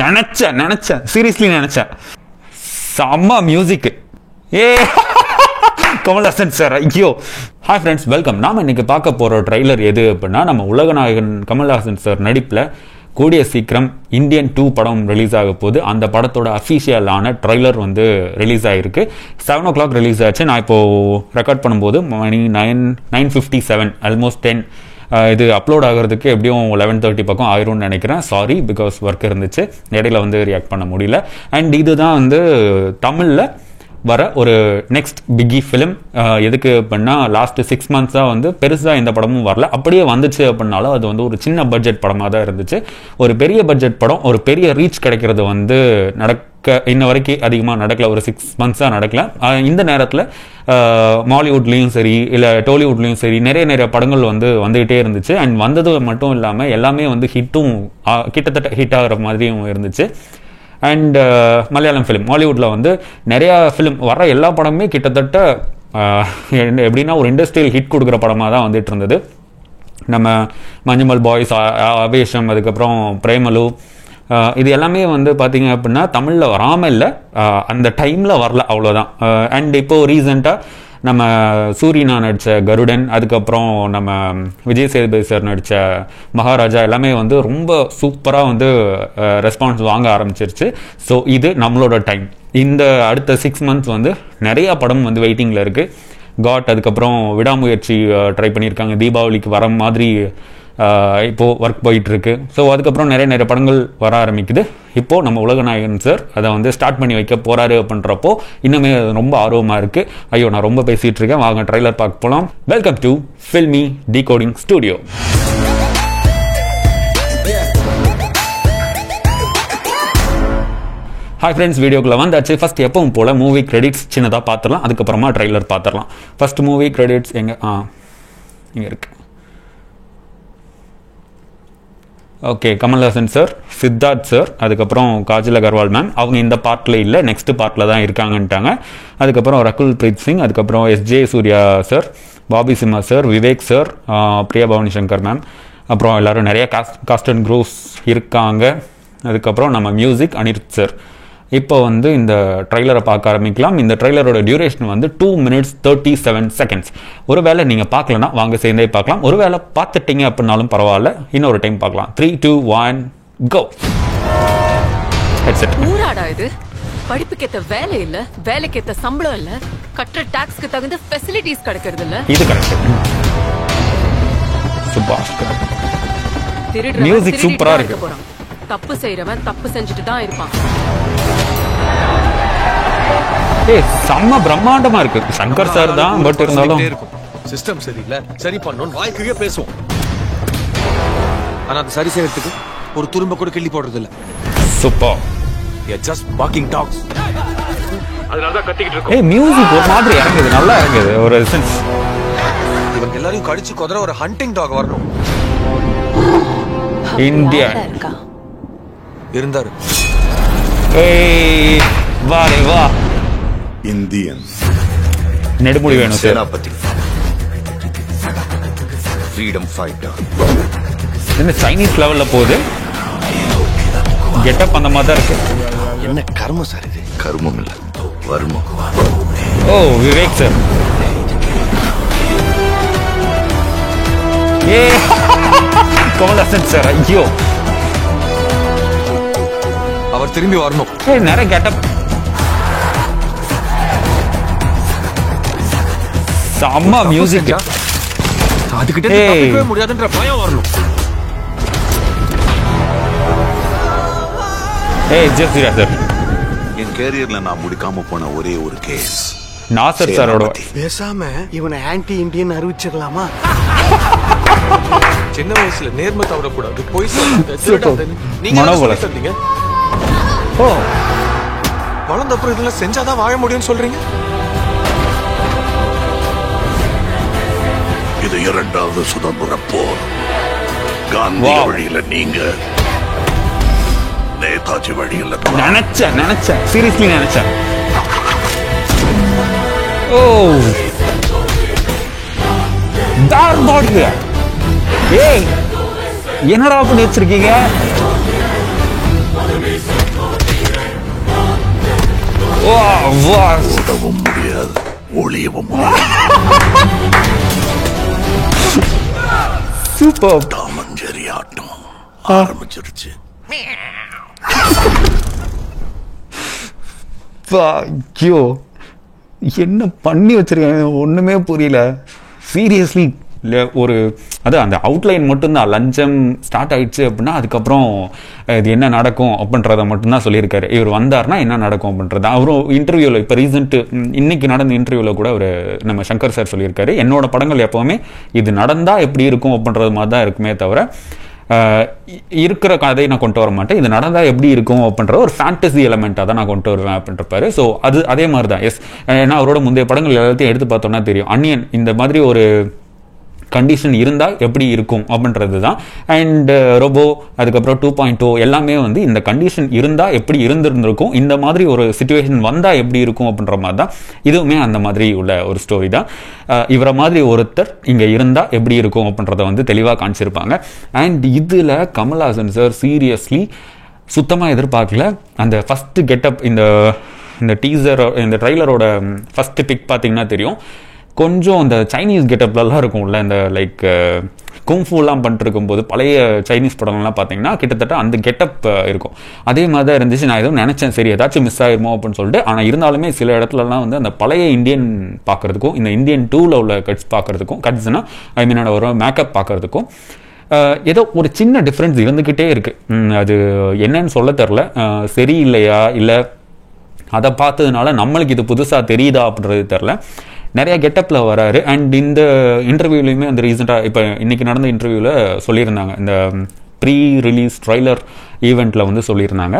நினைச்சேன் சீரியஸ்லி நினைச்சேன். செம்ம மியூசிக். கமல்ஹாசன் சார். ஐயோ. Hi friends, welcome. நாம் இன்னைக்கு பார்க்க போகிற ட்ரைலர் எது அப்படின்னா, நம்ம உலகநாயகன் கமல்ஹாசன் சார் நடிப்பில் கூடிய சீக்கிரம் இந்தியன் 2 படம் ரிலீஸ் ஆக போகுது. அந்த படத்தோட அஃபிஷியலான ட்ரைலர் வந்து ரிலீஸ் ஆகிருக்கு. 7 o'clock ரிலீஸ் ஆச்சு. நான் இப்போது ரெக்கார்ட் பண்ணும்போது மணி 9:57, ஆல்மோஸ்ட் 10. இது அப்லோட் ஆகிறதுக்கு எப்படியும் 11:30 பக்கம் ஆயிரும்னு நினைக்கிறேன். சாரி, பிகாஸ் ஒர்க் இருந்துச்சு, இடையில வந்து ரியாக்ட் பண்ண முடியல. அண்ட் இதுதான் வந்து தமிழில் வர ஒரு நெக்ஸ்ட் பிக்கி ஃபிலிம். எதுக்கு அப்படின்னா, லாஸ்ட் 6 months வந்து பெருசாக எந்த படமும் வரல. அப்படியே வந்துச்சு அப்படின்னாலும் அது வந்து ஒரு சின்ன பட்ஜெட் படமாக தான் இருந்துச்சு. ஒரு பெரிய பட்ஜெட் படம் ஒரு பெரிய ரீச் கிடைக்கிறது வந்து இன்ன வரைக்கும் அதிகமாக நடக்கல. ஒரு 6 months நடக்கல. இந்த நேரத்தில் மாலிவுட்லேயும் சரி இல்லை டோலிவுட்லேயும் சரி நிறைய படங்கள் வந்து வந்துகிட்டே இருந்துச்சு. அண்ட் வந்தது மட்டும் இல்லாமல் எல்லாமே வந்து ஹிட்டும் கிட்டத்தட்ட ஹிட் ஆகிற மாதிரியும் இருந்துச்சு. அண்ட் மலையாளம் ஃபிலிம், ஹாலிவுட்டில் வந்து நிறையா ஃபிலிம் வர எல்லா படமுமே கிட்டத்தட்ட எப்படின்னா ஒரு இண்டஸ்ட்ரியல் ஹிட் கொடுக்குற படமாக தான் வந்துட்டு இருந்தது. நம்ம மஞ்சுமல் பாய்ஸ், ஆவேஷம், அதுக்கப்புறம் பிரேமலு, இது எல்லாமே வந்து பார்த்தீங்க அப்படின்னா தமிழில் வராமல் இல்லை, அந்த டைமில் வரல, அவ்வளோதான். அண்ட் இப்போது ரீசெண்டாக நம்ம சூரியனா நடித்த கருடன், அதுக்கப்புறம் நம்ம விஜய் சேதுபதி சார் நடித்த மகாராஜா எல்லாமே வந்து ரொம்ப சூப்பராக வந்து ரெஸ்பான்ஸ் வாங்க ஆரம்பிச்சிருச்சு. ஸோ இது நம்மளோட டைம். இந்த அடுத்த 6 months வந்து நிறையா படம் வந்து வெயிட்டிங்கில் இருக்குது. காட், அதுக்கப்புறம் விடாமுயற்சி ட்ரை பண்ணியிருக்காங்க, தீபாவளிக்கு வர மாதிரி இப்போது ஒர்க் போயிட்டுருக்கு. ஸோ அதுக்கப்புறம் நிறைய படங்கள் வர ஆரம்பிக்குது. இப்போது நம்ம உலகநாயகன் சார் அதை வந்து ஸ்டார்ட் பண்ணி வைக்க போகிறாரு அப்படின்றப்போ இன்னுமே ரொம்ப ஆர்வமாக இருக்குது. ஐயோ, நான் ரொம்ப பேசிகிட்டு இருக்கேன். வாங்க ட்ரைலர் பார்க்க போகலாம். Welcome to filmi decoding studio. Hi friends, வீடியோக்குள்ளே வந்தாச்சு. ஃபஸ்ட் எப்பவும் போல் மூவி கிரெடிட்ஸ் சின்னதாக பார்த்துடலாம், அதுக்கப்புறமா ட்ரைலர் பார்த்துடலாம். ஃபஸ்ட் மூவி கிரெடிட்ஸ் இங்கே இருக்குது. Okay, Kamal Haasan sir, Siddharth sir, அதுக்கப்புறம் காஜல் அகர்வால் மேம். அவங்க இந்த பார்ட்டில் இல்லை, நெக்ஸ்ட் பார்ட்டில் தான் இருக்காங்கன்ட்டாங்க. அதுக்கப்புறம் ரகுல் பிரீத் சிங், அதுக்கப்புறம் SJ Surya sir, Bobby Simha sir, Vivek sir, Priya Bhavani Shankar ma'am, அப்புறம் எல்லோரும் நிறைய காஸ்ட் அண்ட் க்ரூஸ் இருக்காங்க. அதுக்கப்புறம் நம்ம மியூசிக் அனிருத் சார். இப்போ வந்து இந்த ட்ரைலரை பார்க்க ஆரம்பிக்கலாம். இந்த ட்ரைலரோட டியூரேஷன் வந்து 2 minutes 37 seconds. ஒருவேளை நீங்கள் பார்க்கலன்னா வாங்க சேர்ந்தே பார்க்கலாம். ஒருவேளை பார்த்துட்டீங்க அப்படின்னாலும் பரவாயில்ல, இன்னொரு டைம் பார்க்கலாம். 3, 2, 1 கோ. ஊராடா இது? படிப்புக்கேத்த வேலை இல்ல, வேலைக்கேத்த சம்பளம் இல்ல, கட்டுற டாக்ஸ்க்கு தகுந்த ஃபெசிலிட்டிஸ் கிடைக்கிறது இல்ல. இது கரெக்ட். சுபாஷ், மியூசிக் சூப்பரா இருக்கு. தப்பு செய்யறவன் தப்பு செஞ்சுட்டு தான் இருப்பான். செம்ம பிரம்மாண்டமா இருக்கு. சங்கர் சார் தான், பட் இருந்தாலும் சிஸ்டம் சரியில்லை, சரி பண்ணணும் வாய்க்கே பேசுவோம். ஆனா அது சரி செய்யறதுக்கு ஒரு துரும்ப கூட கிள்ளி போடுறது இல்ல. சூப்பர். Just walking talks. அதனால தான் கத்திக்கிட்டு இருக்கோம். மியூசிக் ஒரு மாதிரி இறங்குது, நல்லா இறங்குது. ஒரு சென்ஸ் இவங்க எல்லாரையும் கடிச்சு கொதற ஒரு ஹண்டிங் டாக் வரணும். இந்தியா இருந்தாரு. வாரே வா. இந்தியன் நெடுமுடி வேணும். சேனாபதி, ஃப்ரீடம் ஃபைட்டர். இந்த சைனீஸ் லெவல்ல போகுது. கெட்டப் அந்த மாதிரி தான் இருக்கு. என்ன கர்மம் சார் இது? கர்மம் இல்ல, வர்மம். ஓ, விவேக் சார். கமல்ஹாசன் சார். ஐயோ, அவர் திரும்பி வரணும். நிறைய கெட்டப். செம்ம மியூசிக். அதுக்கிட்ட தப்பிக்கவே முடியாதுன்ற பயம் வரணும். Jeffrey sir. என் கேரியர்ல நான் முடிக்காம போன ஒரே ஒரு கேஸ் நாசர் சாரோட. பேசாம இவனை ஆன்டி இந்தியன் அறிவிச்சிடலாமா? சின்ன வயசுல நேர்மை தவறக்கூடாது, போய் நீங்க சொல்றீங்க. ஓ, வளர்ந்த அப்புறம் இதெல்லாம் செஞ்சாதான் வாழ முடியும்னு சொல்றீங்க. இது 2வது சுதந்திர போர். காந்தி வழியில நீங்க, நேதாஜி வழியில நினைச்சேன் சீரியஸ்லி நினைச்சேன். ஓ, டார்க் பாடி. ஏய், என்னடா பண்ணி வச்சிருக்கீங்க? ஓடவும் முடியாது, ஒளியவும் சூப்பர். டாமஞ்சேரி ஆட்டம் ஆரம்பிச்சிருச்சு. ஐயோ, என்ன பண்ணி வச்சிருக்கேன் ஒண்ணுமே புரியல சீரியஸ்லி. இல்லை ஒரு அது அந்த அவுட்லைன் மட்டும்தான், லஞ்சம் ஸ்டார்ட் ஆயிடுச்சு அப்படின்னா அதுக்கப்புறம் இது என்ன நடக்கும் அப்படின்றத மட்டும்தான் சொல்லியிருக்காரு. இவர் வந்தார்னா என்ன நடக்கும் அப்படின்றத அவரும் இன்டர்வியூவில் இப்போ ரீசெண்ட் இன்னைக்கு நடந்த இன்டர்வியூவில் கூட ஒரு நம்ம சங்கர் சார் சொல்லியிருக்காரு, என்னோட படங்கள் எப்போவுமே இது நடந்தால் எப்படி இருக்கும் அப்படின்றது மாதிரி தான் இருக்குமே தவிர இருக்கிற கதையை நான் கொண்டு வர மாட்டேன், இது நடந்தால் எப்படி இருக்கும் அப்படின்ற ஒரு ஃபேண்டசி எலமெண்ட்டாக தான் நான் கொண்டு வருவேன் அப்படின்றப்பாரு. ஸோ அது அதே மாதிரி தான். எஸ், ஏன்னா அவரோட முந்தைய படங்கள் எல்லாத்தையும் எடுத்து பார்த்தோன்னா தெரியும், அன்னியன் இந்த மாதிரி ஒரு கண்டிஷன் இருந்தால் எப்படி இருக்கும் அப்படின்றது தான். அண்ட் ரோபோ, அதுக்கப்புறம் 2.0 எல்லாமே வந்து இந்த கண்டிஷன் இருந்தால் எப்படி இருந்திருந்திருக்கும், இந்த மாதிரி ஒரு சிச்சுவேஷன் வந்தால் எப்படி இருக்கும் அப்படின்ற மாதிரி தான். இதுவுமே அந்த மாதிரி உள்ள ஒரு ஸ்டோரி தான். இவரை மாதிரி ஒருத்தர் இங்கே இருந்தால் எப்படி இருக்கும் அப்படின்றத வந்து தெளிவாக காமிச்சிருப்பாங்க. அண்ட் இதில் கமல்ஹாசன் சார் சீரியஸ்லி சுத்தமாக எதிர்பார்க்கல. அந்த ஃபஸ்ட்டு கெட்டப், இந்த டீசர், இந்த ட்ரைலரோட ஃபஸ்ட்டு பிக் பார்த்தீங்கன்னா தெரியும், கொஞ்சம் இந்த சைனீஸ் கெட்டப்லலாம் இருக்கும்ல, இந்த லைக் குங்ஃபூலாம் பண்ணிருக்கும் போது பழைய சைனீஸ் படம்லாம் பார்த்தீங்கன்னா கிட்டத்தட்ட அந்த கெட்டப் இருக்கும். அதே மாதிரி தான் இருந்துச்சு. நான் எதுவும் நினச்சேன் சரி ஏதாச்சும் மிஸ் ஆயிருமோ அப்படின்னு சொல்லிட்டு. ஆனால் இருந்தாலுமே சில இடத்துலலாம் வந்து அந்த பழைய இந்தியன் பார்க்குறதுக்கும் இந்த இந்தியன் 2ல் உள்ள கட்ஸ் பார்க்குறதுக்கும், கட்ஸ்னா ஐ மீன் ஒரு மேக்கப் பார்க்குறதுக்கும் ஏதோ ஒரு சின்ன டிஃப்ரென்ஸ் இருந்துக்கிட்டே இருக்குது. அது என்னன்னு சொல்ல தெரில, சரியில்லையா இல்லை அதை பார்த்ததுனால நம்மளுக்கு இது புதுசாக தெரியுதா அப்படின்றது தெரில. நிறைய கெட்டப்பில் வராரு. அண்ட் இந்த இன்டர்வியூலையுமே அந்த ரீசெண்டாக இப்போ இன்றைக்கி நடந்த இன்டர்வியூவில் சொல்லியிருந்தாங்க, இந்த ப்ரீ ரிலீஸ் ட்ரைலர் ஈவெண்ட்டில் வந்து சொல்லியிருந்தாங்க,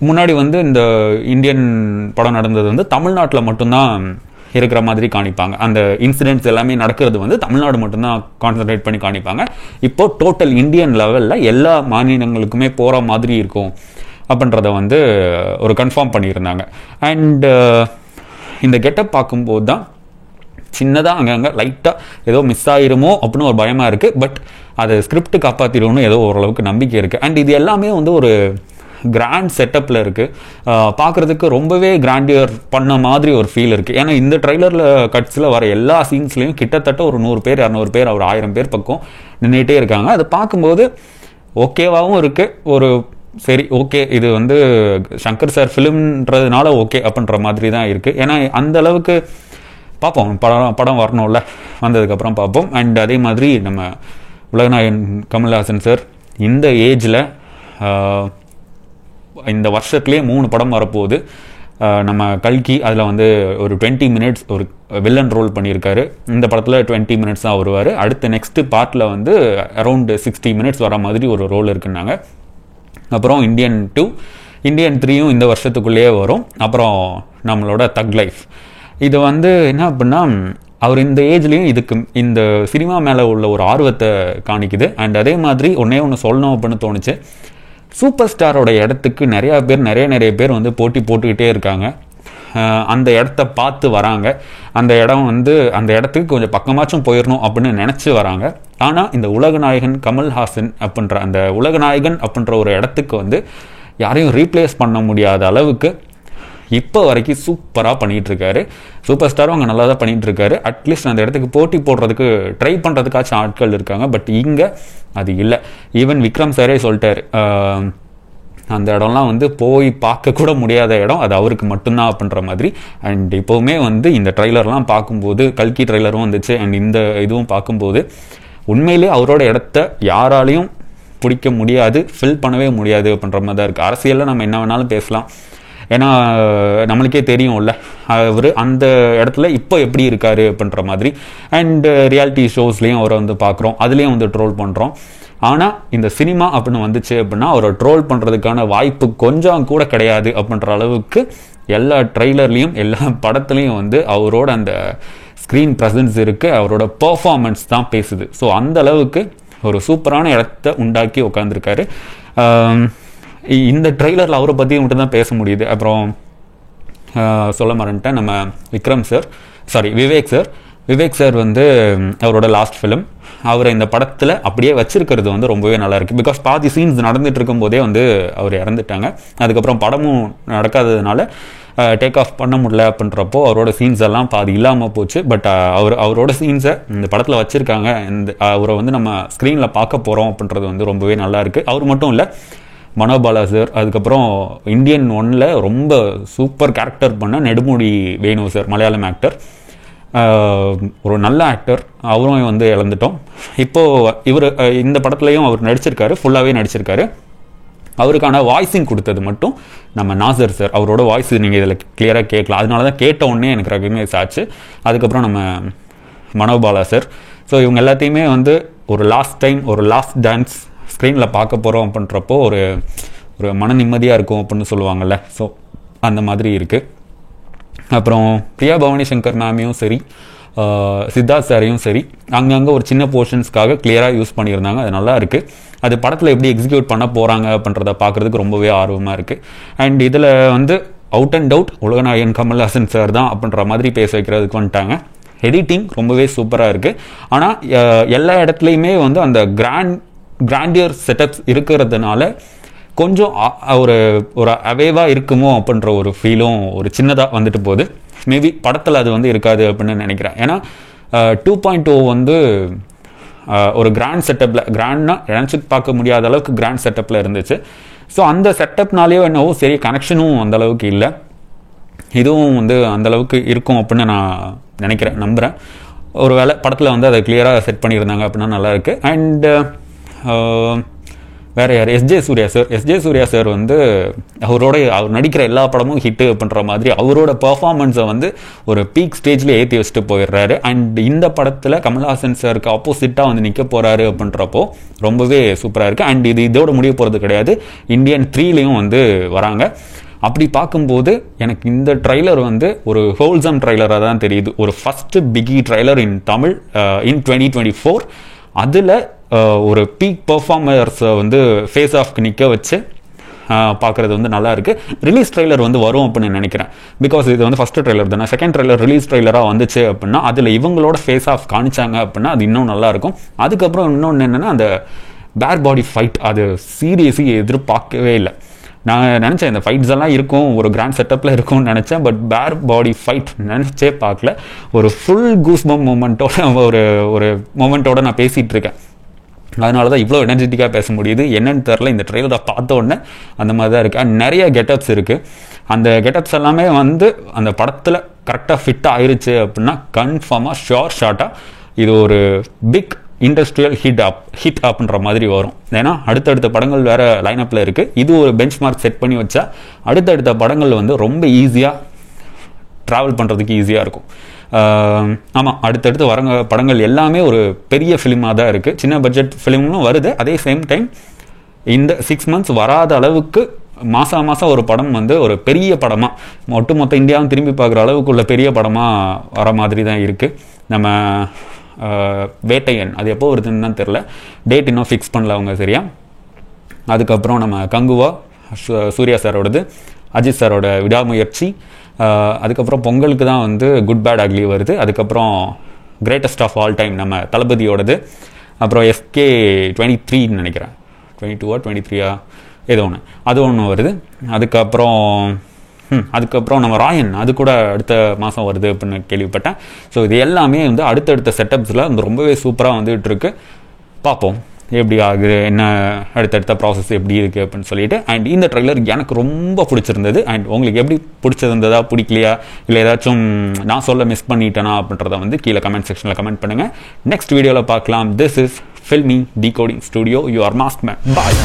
முன்னாடி வந்து இந்த இந்தியன் படம் நடந்தது வந்து தமிழ்நாட்டில் மட்டும்தான் இருக்கிற மாதிரி காணிப்பாங்க. அந்த இன்சிடென்ட்ஸ் எல்லாமே நடக்கிறது வந்து தமிழ்நாடு மட்டும்தான் கான்சன்ட்ரேட் பண்ணி காணிப்பாங்க. இப்போது டோட்டல் இந்தியன் லெவலில் எல்லா மாநிலங்களுக்குமே போகிற மாதிரி இருக்கும் அப்படின்றத வந்து ஒரு கன்ஃபார்ம் பண்ணியிருந்தாங்க. அண்ட் இந்த கெட்டப் பார்க்கும்போது தான் சின்னதாக அங்கங்கே லைட்டாக ஏதோ மிஸ் ஆயிருமோ அப்படின்னு ஒரு பயமாக இருக்குது. பட் அதை ஸ்கிரிப்ட் காப்பாற்றிடும்னு ஏதோ ஓரளவுக்கு நம்பிக்கை இருக்குது. அண்ட் இது எல்லாமே வந்து ஒரு கிராண்ட் செட்டப்பில் இருக்குது, பார்க்குறதுக்கு ரொம்பவே கிராண்டியர் பண்ண மாதிரி ஒரு ஃபீல் இருக்குது. ஏன்னா இந்த ட்ரைலரில் கட்ஸில் வர எல்லா சீன்ஸ்லேயும் கிட்டத்தட்ட ஒரு 100 பேர் 200 பேர் ஒரு 1000 பேர் பக்கம் நின்றுட்டே இருக்காங்க. அதை பார்க்கும்போது ஓகேவாகவும் இருக்குது, ஒரு சரி ஓகே இது வந்து சங்கர் சார் ஃபிலிம்ன்றதுனால ஓகே அப்படின்ற மாதிரி தான் இருக்குது. ஏன்னா அந்த அளவுக்கு பார்ப்போம், படம் வரணும்ல, வந்ததுக்கப்புறம் பார்ப்போம். அண்ட் அதே மாதிரி நம்ம உலகநாயகன் கமல்ஹாசன் சார் இந்த ஏஜில் இந்த வருஷத்துலேயே 3 படம் வரப்போகுது. நம்ம கல்கி அதில் வந்து ஒரு 20 மினிட்ஸ் ஒரு வில்லன் ரோல் பண்ணியிருக்காரு. இந்த படத்தில் 20 மினிட்ஸ் தான் வருவார். அடுத்த நெக்ஸ்ட்டு பார்ட்டில் வந்து அரௌண்ட் 60 மினிட்ஸ் வர மாதிரி ஒரு ரோல் இருக்குன்னாங்க. அப்புறம் இந்தியன் 2, இந்தியன் 3யும் இந்த வருஷத்துக்குள்ளேயே வரும். அப்புறம் நம்மளோட தக் லைஃப். இது வந்து என்ன அப்படின்னா அவர் இந்த ஏஜ்லேயும் இதுக்கு இந்த சினிமா மேலே உள்ள ஒரு ஆர்வத்தை காணிக்குது. அண்ட் அதே மாதிரி ஒன்று சொல்லணும் அப்படின்னு தோணுச்சு, சூப்பர் ஸ்டாரோட இடத்துக்கு நிறைய பேர் வந்து போட்டி போட்டுக்கிட்டே இருக்காங்க. அந்த இடத்த பார்த்து வராங்க. அந்த இடம் வந்து அந்த இடத்துக்கு கொஞ்சம் பக்கமாச்சும் போயிடணும் அப்படின்னு நினச்சி வராங்க. ஆனால் இந்த உலகநாயகன் கமல்ஹாசன் அப்படின்ற அந்த உலகநாயகன் அப்படின்ற ஒரு இடத்துக்கு வந்து யாரையும் ரீப்ளேஸ் பண்ண முடியாத அளவுக்கு இப்போ வரைக்கும் சூப்பராக பண்ணிகிட்ருக்காரு. சூப்பர் ஸ்டாரும் அங்கே நல்லா தான் பண்ணிகிட்ருக்காரு. அட்லீஸ்ட் அந்த இடத்துக்கு போட்டி போடுறதுக்கு ட்ரை பண்ணுறதுக்காச்சும் ஆட்கள் இருக்காங்க. பட் இங்கே அது இல்லை. ஈவன் விக்ரம் சாரே சொல்லிட்டார், அந்த இடம்லாம் வந்து போய் பார்க்கக்கூட முடியாத இடம், அது அவருக்கு மட்டும்தான் அப்படின்ற மாதிரி. அண்ட் இப்போவுமே வந்து இந்த ட்ரைலர்லாம் பார்க்கும்போது, கல்கி ட்ரைலரும் வந்துச்சு, அண்ட் இந்த இதுவும் பார்க்கும்போது உண்மையிலே அவரோட இடத்த யாராலையும் பிடிக்க முடியாது, ஃபில் பண்ணவே முடியாது அப்படின்ற மாதிரி தான் இருக்குது. அரசியலில் நம்ம என்ன வேணாலும் பேசலாம், ஏன்னா நம்மளுக்கே தெரியும்ல அவர் அந்த இடத்துல இப்போ எப்படி இருக்காரு அப்படின்ற மாதிரி. அண்ட் ரியாலிட்டி ஷோஸ்லேயும் அவரை வந்து பார்க்குறோம், அதுலேயும் வந்து ட்ரோல் பண்ணுறோம். ஆனால் இந்த சினிமா அப்படின்னு வந்துச்சு அப்படின்னா அவரை ட்ரோல் பண்ணுறதுக்கான வாய்ப்பு கொஞ்சம் கூட கிடையாது அப்படின்ற அளவுக்கு எல்லா ட்ரெய்லர்லேயும் எல்லா படத்துலையும் வந்து அவரோட அந்த ஸ்க்ரீன் ப்ரெசன்ஸ் இருக்குது, அவரோட பெர்ஃபார்மன்ஸ் தான் பேசுது. ஸோ அந்த அளவுக்கு ஒரு சூப்பரான இடத்த உண்டாக்கி உட்காந்துருக்காரு. இந்த ட்ரெய்லரில் அவரை பற்றி மட்டும்தான் பேச முடியுது. அப்புறம் சொல்ல மறந்துட்டேன், நம்ம விவேக் சார் விவேக் சார் வந்து அவரோட லாஸ்ட் ஃபிலிம், அவரை இந்த படத்தில் அப்படியே வச்சிருக்கிறது வந்து ரொம்பவே நல்லா இருக்கு. பிகாஸ் பாதி சீன்ஸ் நடந்துட்டு இருக்கும் போதே வந்து அவர் இறந்துட்டாங்க. அதுக்கப்புறம் படமும் நடக்காததுனால டேக் ஆஃப் பண்ண முடியல அப்படின்றப்போ அவரோட சீன்ஸ் எல்லாம் பாதி இல்லாமல் போச்சு. பட் அவரோட சீன்ஸை இந்த படத்தில் வச்சிருக்காங்க. இந்த அவரை வந்து நம்ம ஸ்க்ரீனில் பார்க்க போகிறோம் அப்படின்றது வந்து ரொம்பவே நல்லா இருக்கு. அவர் மட்டும் இல்லை, மனோபாலா சார், அதுக்கப்புறம் இந்தியன் 1ல் ரொம்ப சூப்பர் கேரக்டர் பண்ண நெடுமுடி வேணு சார், மலையாளம் ஆக்டர், ஒரு நல்ல ஆக்டர், அவரும் வந்து இழந்துட்டோம். இப்போது இவர் இந்த படத்துலையும் அவர் நடிச்சிருக்காரு, ஃபுல்லாகவே நடிச்சிருக்காரு. அவருக்கான வாய்ஸிங் கொடுத்தது மட்டும் நம்ம நாசர் சார். அவரோட வாய்ஸ் நீங்கள் இதில் கிளியராக கேட்கலாம். அதனால தான் கேட்ட உடனே எனக்கு ரெகக்னைஸ் ஆச்சு. அதுக்கப்புறம் நம்ம மனோபாலா சார். ஸோ இவங்க எல்லாத்தையுமே வந்து ஒரு லாஸ்ட் டைம், ஒரு லாஸ்ட் டான்ஸ் ஸ்க்ரீனில் பார்க்க போகிறோம் அப்படின்றப்போ ஒரு மன நிம்மதியாக இருக்கும் அப்படின்னு சொல்லுவாங்கள்ல. ஸோ அந்த மாதிரி இருக்குது. அப்புறம் பிரியா பவானி சங்கர் மேமையும் சரி, சித்தார்த் சாரையும் சரி, அங்கங்கே ஒரு சின்ன போர்ஷன்ஸ்க்காக கிளியராக யூஸ் பண்ணியிருந்தாங்க. அது நல்லா இருக்குது. அது படத்தில் எப்படி எக்ஸிக்யூட் பண்ண போகிறாங்க அப்படின்றத பார்க்குறதுக்கு ரொம்பவே ஆர்வமாக இருக்குது. அண்ட் இதில் வந்து out and out Ulaganayagan Kamal Haasan sir தான் அப்படின்ற மாதிரி பேச வைக்கிறதுக்கு வந்துட்டாங்க. எடிட்டிங் ரொம்பவே சூப்பராக இருக்குது. ஆனால் எல்லா இடத்துலையுமே வந்து அந்த கிராண்டியர் செட்டப்ஸ் இருக்கிறதுனால கொஞ்சம் ஒரு அவேவாக இருக்குமோ அப்படின்ற ஒரு ஃபீலும் ஒரு சின்னதாக வந்துட்டு போகுது. மேபி படத்தில் அது வந்து இருக்காது அப்படின்னு நினைக்கிறேன். ஏன்னா 2.0 வந்து ஒரு கிராண்ட் செட்டப்பில், கிராண்ட்னா நினச்சி பார்க்க முடியாத அளவுக்கு கிராண்ட் செட்டப்பில் இருந்துச்சு. ஸோ அந்த செட்டப்னாலேயோ என்னவோ சரி கனெக்ஷனும் அந்தளவுக்கு இல்லை. இதுவும் வந்து அந்தளவுக்கு இருக்கும் அப்படின்னு நான் நினைக்கிறேன், நம்புகிறேன். ஒரு வேளை படத்தில் வந்து அதை கிளியராக செட் பண்ணியிருந்தாங்க அப்படின்னா நல்லாயிருக்கு. அண்டு வேறு யார், எஸ்ஜே சூர்யா சார் வந்து அவர் நடிக்கிற எல்லா படமும் ஹிட்டு அப்படின்ற மாதிரி அவரோட பெர்ஃபார்மன்ஸை வந்து ஒரு பீக் ஸ்டேஜில் ஏற்றி வச்சுட்டு போயிடுறாரு. அண்ட் இந்த படத்தில் கமல்ஹாசன் சாருக்கு ஆப்போசிட்டாக வந்து நிற்க போகிறாரு அப்படின்றப்போ ரொம்பவே சூப்பராக இருக்குது. அண்ட் இதோட முடிய போகிறது கிடையாது, இந்தியன் 3லையும் வந்து வராங்க. அப்படி பார்க்கும்போது எனக்கு இந்த ட்ரைலர் வந்து ஒரு ஹோல்சம் ட்ரைலராக தான் தெரியுது. ஒரு ஃபஸ்ட்டு பிகி ட்ரைலர் இன் தமிழ் இன் 2024. அதில் ஒரு பீக் பர்ஃபார்மர்ஸை வந்து ஃபேஸ் ஆஃப்க்கு நிற்க வச்சு பார்க்குறது வந்து நல்லா இருக்குது. ரிலீஸ் ட்ரைலர் வந்து வரும் அப்படின்னு நினைக்கிறேன். பிகாஸ் இது வந்து ஃபஸ்ட்டு ட்ரைலர் தானே. செகண்ட் ட்ரைலர் ரிலீஸ் ட்ரைலராக வந்துச்சு அப்படின்னா அதில் இவங்களோட ஃபேஸ் ஆஃப் காணிச்சாங்க அப்படின்னா அது இன்னும் நல்லாயிருக்கும். அதுக்கப்புறம் இன்னொன்று என்னென்னா, அந்த பேர் பாடி ஃபைட், அது சீரியஸி எதிர்பார்க்கவே இல்லை. நான் நினச்சேன் இந்த ஃபைட்ஸ் எல்லாம் இருக்கும், ஒரு கிராண்ட் செட்டப்பில் இருக்கும்னு நினச்சேன். பட் பேர் பாடி ஃபைட் நினச்சே பார்க்கல. ஒரு ஃபுல் கூஸ்பம் மூமெண்ட்டோட ஒரு மொமெண்ட்டோட நான் பேசிகிட்டு இருக்கேன். அதனால தான் இவ்வளோ எனர்ஜெட்டிக்காக பேச முடியுது. என்னன்னு தெரில, இந்த ட்ரெயிலரை பார்த்த உடனே அந்த மாதிரி தான் இருக்குது. நிறைய கெட்டப்ஸ் இருக்குது. அந்த கெட்டப்ஸ் எல்லாமே வந்து அந்த படத்தில் கரெக்டாக ஃபிட் ஆயிருச்சு அப்படின்னா கன்ஃபார்மாக ஷோர் ஷார்ட்டாக இது ஒரு பிக் இண்டஸ்ட்ரியல் ஹிட் அப்படின்ற மாதிரி வரும். ஏன்னா அடுத்தடுத்த படங்கள் வேறு லைனப்பில் இருக்குது. இது ஒரு பெஞ்ச் மார்க் செட் பண்ணி வச்சா அடுத்தடுத்த படங்கள் வந்து ரொம்ப ஈஸியாக ட்ராவல் பண்ணுறதுக்கு ஈஸியாக இருக்கும். ஆமாம், அடுத்தடுத்து வரங்க படங்கள் எல்லாமே ஒரு பெரிய ஃபிலிமாக தான் இருக்குது. சின்ன பட்ஜெட் ஃபிலிம்னும் வருது. அதே சேம் டைம் இந்த 6 months வராத அளவுக்கு மாதம் ஒரு படம் வந்து ஒரு பெரிய படமாக ஒட்டுமொத்த இந்தியாவும் திரும்பி பார்க்குற அளவுக்கு உள்ள பெரிய படமாக வர மாதிரி தான் இருக்குது. நம்ம வேட்டையன் அது எப்போ வருதுன்னு தான் தெரில, டேட் இன்னும் ஃபிக்ஸ் பண்ணல அவங்க சரியா. அதுக்கப்புறம் நம்ம கங்குவா சூர்யா சாரோடது, அஜித் சாரோட விடாமுயற்சி, அதுக்கப்புறம் பொங்கலுக்கு தான் வந்து குட் பேட் அக்லி வருது. அதுக்கப்புறம் கிரேட்டஸ்ட் ஆஃப் ஆல் டைம் நம்ம தளபதியோடது. அப்புறம் SK 23 நினைக்கிறேன், 22 23 ஏதோ ஒன்று, அது ஒன்று வருது. அதுக்கப்புறம் நம்ம ராயன் அது கூட அடுத்த மாதம் வருது அப்படின்னு கேள்விப்பட்டேன். ஸோ இது எல்லாமே வந்து அடுத்தடுத்த செட்டப்ஸில் வந்து ரொம்பவே சூப்பராக வந்துகிட்டு இருக்கு. பார்ப்போம் எப்படி ஆகுது, என்ன அடுத்தடுத்த ப்ராசஸ் எப்படி இருக்குது அப்படின்னு சொல்லிட்டு. அண்ட் இந்த ட்ரெய்லர் எனக்கு ரொம்ப பிடிச்சிருந்தது. அண்ட் உங்களுக்கு எப்படி பிடிச்சிருந்ததா பிடிக்கலையா, இல்லை ஏதாச்சும் நான் சொல்ல மிஸ் பண்ணிட்டேனா அப்படின்றத வந்து கீழே கமெண்ட் செக்ஷனில் கமெண்ட் பண்ணுங்கள். நெக்ஸ்ட் வீடியோவில் பார்க்கலாம். This is filmi decoding studio, you are mask man. Bye.